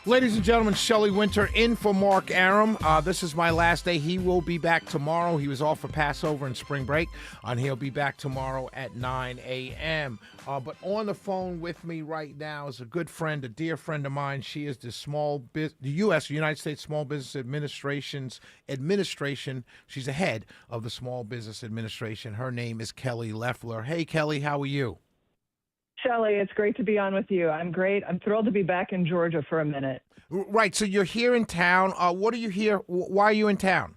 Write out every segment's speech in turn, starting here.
Ladies and gentlemen, Shelley Winter in for Mark Aram. This is my last day. He will be back tomorrow. He was off for Passover and spring break, and he'll be back tomorrow at 9 a.m. But on the phone with me right now is a good friend, a dear friend of mine. She is the United States Small Business Administration. She's the head of the Small Business Administration. Her name is Kelly Loeffler. Hey, Kelly, how are you? Shelley, it's great to be on with you. I'm great. I'm thrilled to be back in Georgia for a minute. Right. So you're here in town. What are you here? Why are you in town?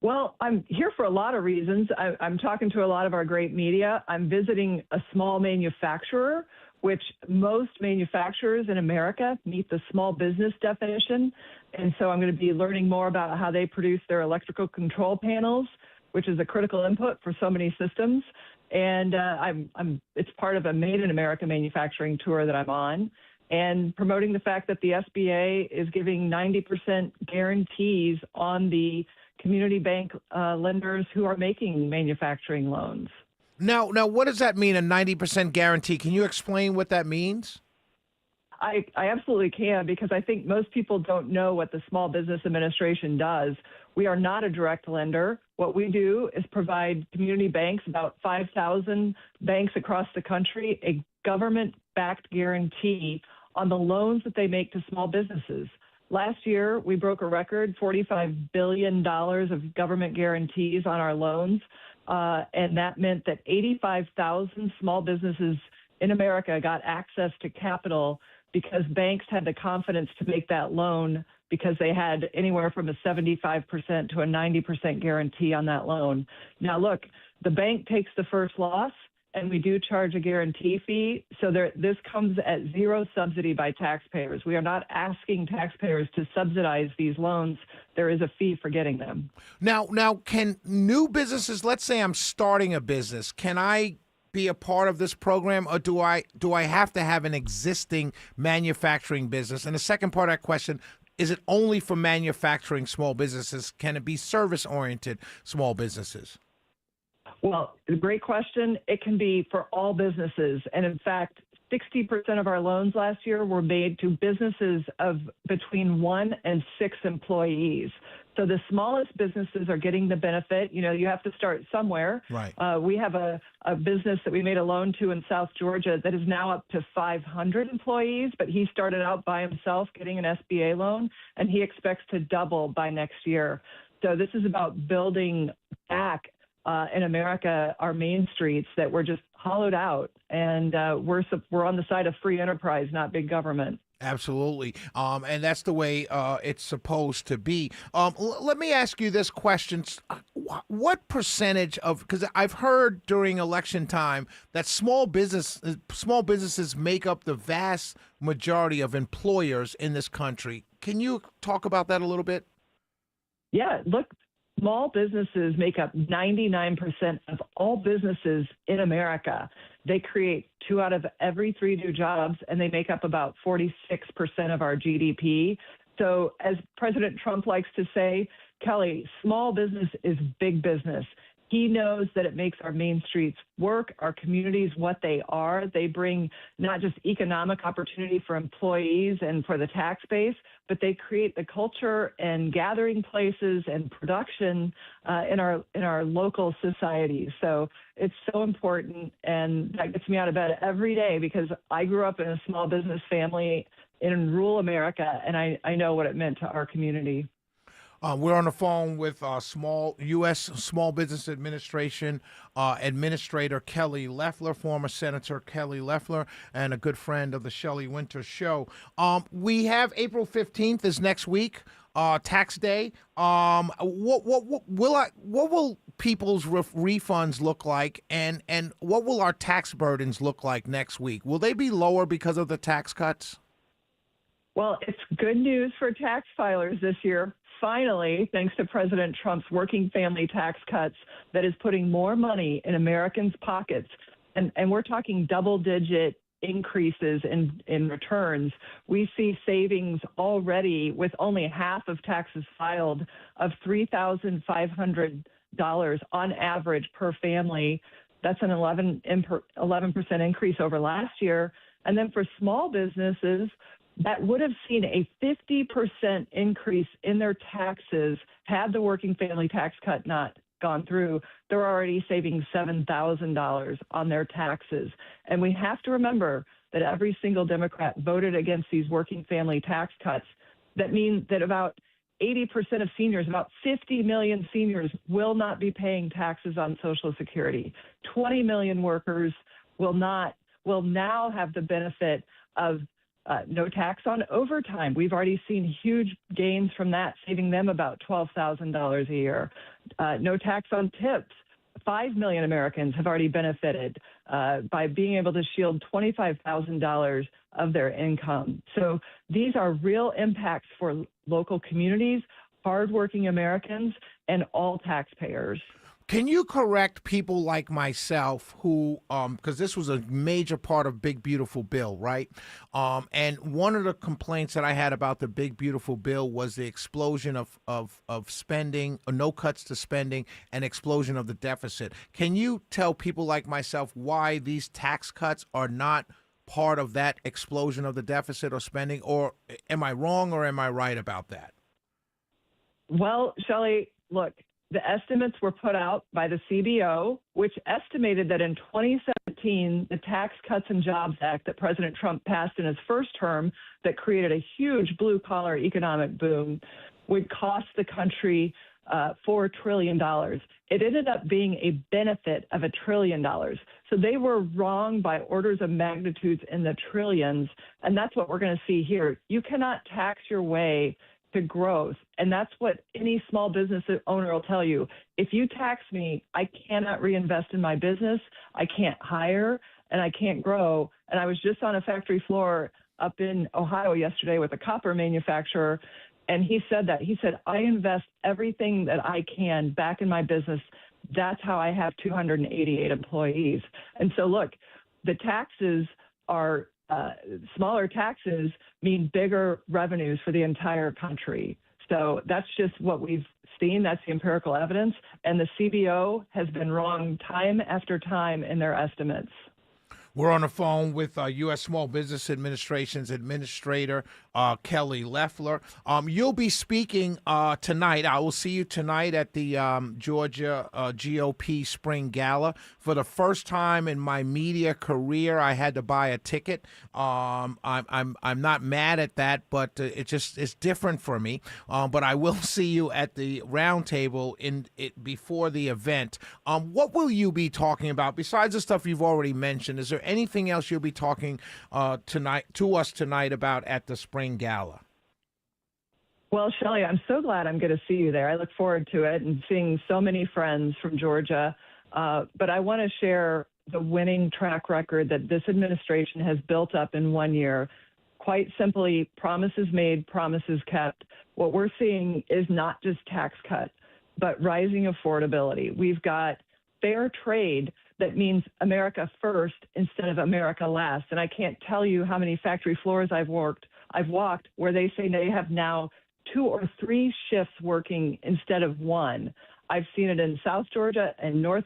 Well, I'm here for a lot of reasons. I'm talking to a lot of our great media. I'm visiting a small manufacturer, which most manufacturers in America meet the small business definition. And so I'm going to be learning more about how they produce their electrical control panels, which is a critical input for so many systems. And it's part of a Made in America manufacturing tour that I'm on, and promoting the fact that the SBA is giving 90% guarantees on the community bank lenders who are making manufacturing loans. Now, what does that mean, a 90% guarantee? Can you explain what that means? I absolutely can, because I think most people don't know what the Small Business Administration does. We are not a direct lender. What we do is provide community banks, about 5,000 banks across the country, a government-backed guarantee on the loans that they make to small businesses. Last year, we broke a record, $45 billion of government guarantees on our loans, and that meant that 85,000 small businesses in America got access to capital because banks had the confidence to make that loan because they had anywhere from a 75% to a 90% guarantee on that loan. Now, look, the bank takes the first loss, and we do charge a guarantee fee. So this comes at zero subsidy by taxpayers. We are not asking taxpayers to subsidize these loans. There is a fee for getting them. Now, can new businesses, let's say I'm starting a business, can I be a part of this program, or do I have to have an existing manufacturing business? And the second part of that question, is it only for manufacturing small businesses? Can it be service-oriented small businesses? Well, great question. It can be for all businesses. And in fact, 60% of our loans last year were made to businesses of between 1 and 6 employees. So the smallest businesses are getting the benefit. You know, you have to start somewhere. Right. We have a business that we made a loan to in South Georgia that is now up to 500 employees, but he started out by himself getting an SBA loan, and he expects to double by next year. So this is about building back in America our main streets that were just hollowed out, and we're on the side of free enterprise, not big government. Absolutely. And that's the way it's supposed to be. Let me ask you this question. What percentage of, because I've heard during election time that small businesses make up the vast majority of employers in this country. Can you talk about that a little bit? Yeah, look, small businesses make up 99% of all businesses in America. They create 2 out of every 3 new jobs, and they make up about 46% of our GDP. So as President Trump likes to say, Kelly, small business is big business. He knows that it makes our main streets work, our communities what they are. They bring not just economic opportunity for employees and for the tax base, but they create the culture and gathering places and production in our local societies. So it's so important, and that gets me out of bed every day because I grew up in a small business family in rural America, and I know what it meant to our community. We're on the phone with U.S. Small Business Administration Administrator Kelly Loeffler, former Senator Kelly Loeffler, and a good friend of the Shelley Winter Show. We have April 15th is next week, tax day. What will people's refunds look like, and what will our tax burdens look like next week? Will they be lower because of the tax cuts? Well, it's good news for tax filers this year. Finally, thanks to President Trump's working family tax cuts that is putting more money in Americans' pockets. And we're talking double-digit increases in returns. We see savings already with only half of taxes filed of $3,500 on average per family. That's an 11% increase over last year. And then for small businesses, that would have seen a 50% increase in their taxes had the working family tax cut not gone through. They're already saving $7,000 on their taxes. And we have to remember that every single Democrat voted against these working family tax cuts. That means that about 80% of seniors, about 50 million seniors, will not be paying taxes on Social Security. 20 million workers will now have the benefit of no tax on overtime. We've already seen huge gains from that, saving them about $12,000 a year. No tax on tips. 5 million Americans have already benefited by being able to shield $25,000 of their income. So these are real impacts for local communities, hardworking Americans, and all taxpayers. Can you correct people like myself who, because this was a major part of Big Beautiful Bill, right? And one of the complaints that I had about the Big Beautiful Bill was the explosion of spending, or no cuts to spending, and explosion of the deficit. Can you tell people like myself why these tax cuts are not part of that explosion of the deficit or spending? Or am I wrong or am I right about that? Well, Shelley, look, the estimates were put out by the CBO, which estimated that in 2017, the Tax Cuts and Jobs Act that President Trump passed in his first term that created a huge blue-collar economic boom would cost the country $4 trillion. It ended up being a benefit of $1 trillion. So they were wrong by orders of magnitudes in the trillions, and that's what we're going to see here. You cannot tax your way to growth. And that's what any small business owner will tell you. If you tax me, I cannot reinvest in my business, I can't hire, and I can't grow. And I was just on a factory floor up in Ohio yesterday with a copper manufacturer, and he said that. He said, I invest everything that I can back in my business. That's how I have 288 employees. And so look, the taxes are smaller taxes mean bigger revenues for the entire country. So that's just what we've seen. That's the empirical evidence. And the CBO has been wrong time after time in their estimates. We're on the phone with U.S. Small Business Administration's Administrator Kelly Loeffler. You'll be speaking tonight. I will see you tonight at the Georgia GOP Spring Gala. For the first time in my media career, I had to buy a ticket. I'm not mad at that, but it's different for me. But I will see you at the roundtable before the event. What will you be talking about besides the stuff you've already mentioned? Is there anything else you'll be talking to us tonight about at the Spring Gala? Well, Shelley, I'm so glad I'm going to see you there. I look forward to it and seeing so many friends from Georgia. But I want to share the winning track record that this administration has built up in 1 year. Quite simply, promises made, promises kept. What we're seeing is not just tax cuts, but rising affordability. We've got fair trade that means America first instead of America last. And I can't tell you how many factory floors I've walked where they say they have now 2 or 3 shifts working instead of one. I've seen it in South Georgia and North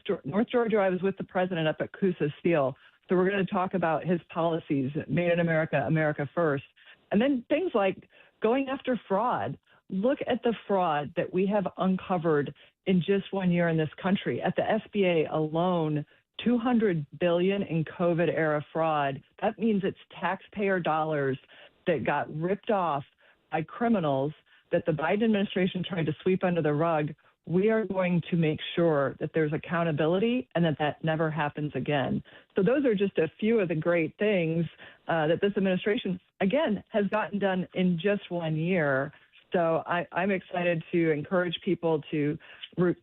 Georgia. I was with the president up at Coosa Steel. So we're going to talk about his policies, Made in America, America first. And then things like going after fraud. Look at the fraud that we have uncovered in just 1 year in this country. At the SBA alone, $200 billion in COVID-era fraud. That means it's taxpayer dollars that got ripped off by criminals that the Biden administration tried to sweep under the rug. We are going to make sure that there's accountability and that never happens again. So those are just a few of the great things that this administration, again, has gotten done in just 1 year. So I'm excited to encourage people to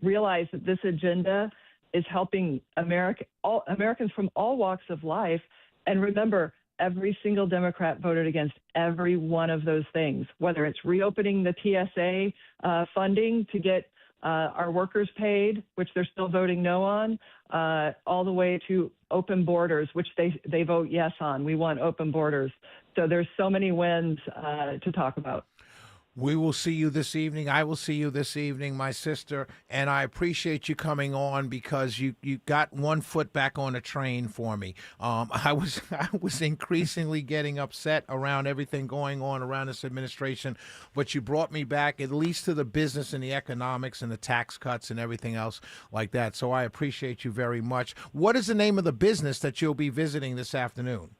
realize that this agenda is helping Americans from all walks of life. And remember, every single Democrat voted against every one of those things, whether it's reopening the TSA funding to get our workers paid, which they're still voting no on, all the way to open borders, which they vote yes on. We want open borders. So there's so many wins to talk about. We will see you this evening. I will see you this evening, my sister, and I appreciate you coming on because you got one foot back on the train for me. I was increasingly getting upset around everything going on around this administration, but you brought me back at least to the business and the economics and the tax cuts and everything else like that. So I appreciate you very much. What is the name of the business that you'll be visiting this afternoon?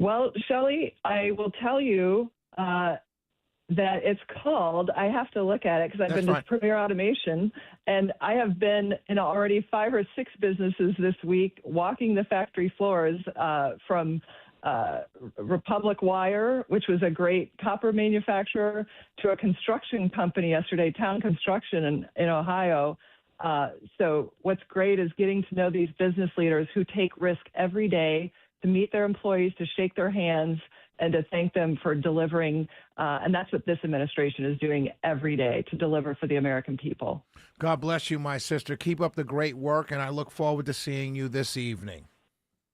Well, Shelley, I will tell you that it's called, I have to look at it because I've That's been fine. to Premier Automation, and I have been in already 5 or 6 businesses this week walking the factory floors from Republic Wire, which was a great copper manufacturer, to a construction company yesterday, Town Construction in Ohio. So what's great is getting to know these business leaders who take risk every day to meet their employees, to shake their hands, and to thank them for delivering. And that's what this administration is doing every day, to deliver for the American people. God bless you, my sister. Keep up the great work, and I look forward to seeing you this evening.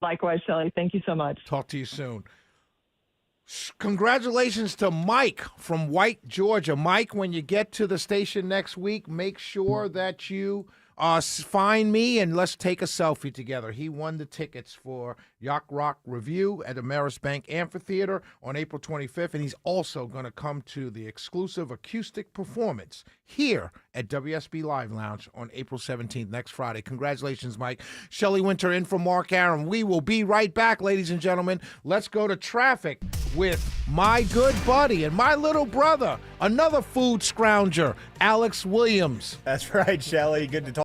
Likewise, Shelley. Thank you so much. Talk to you soon. Congratulations to Mike from White, Georgia. Mike, when you get to the station next week, make sure that you find me and let's take a selfie together. He won the tickets for Yacht Rock Review at Ameris Bank Amphitheater on April 25th, and he's also going to come to the exclusive acoustic performance here at WSB Live Lounge on April 17th, next Friday. Congratulations, Mike. Shelley Winter in for Mark Aaron. We will be right back, ladies and gentlemen. Let's go to traffic with my good buddy and my little brother, another food scrounger, Alex Williams. That's right, Shelley. Good to talk.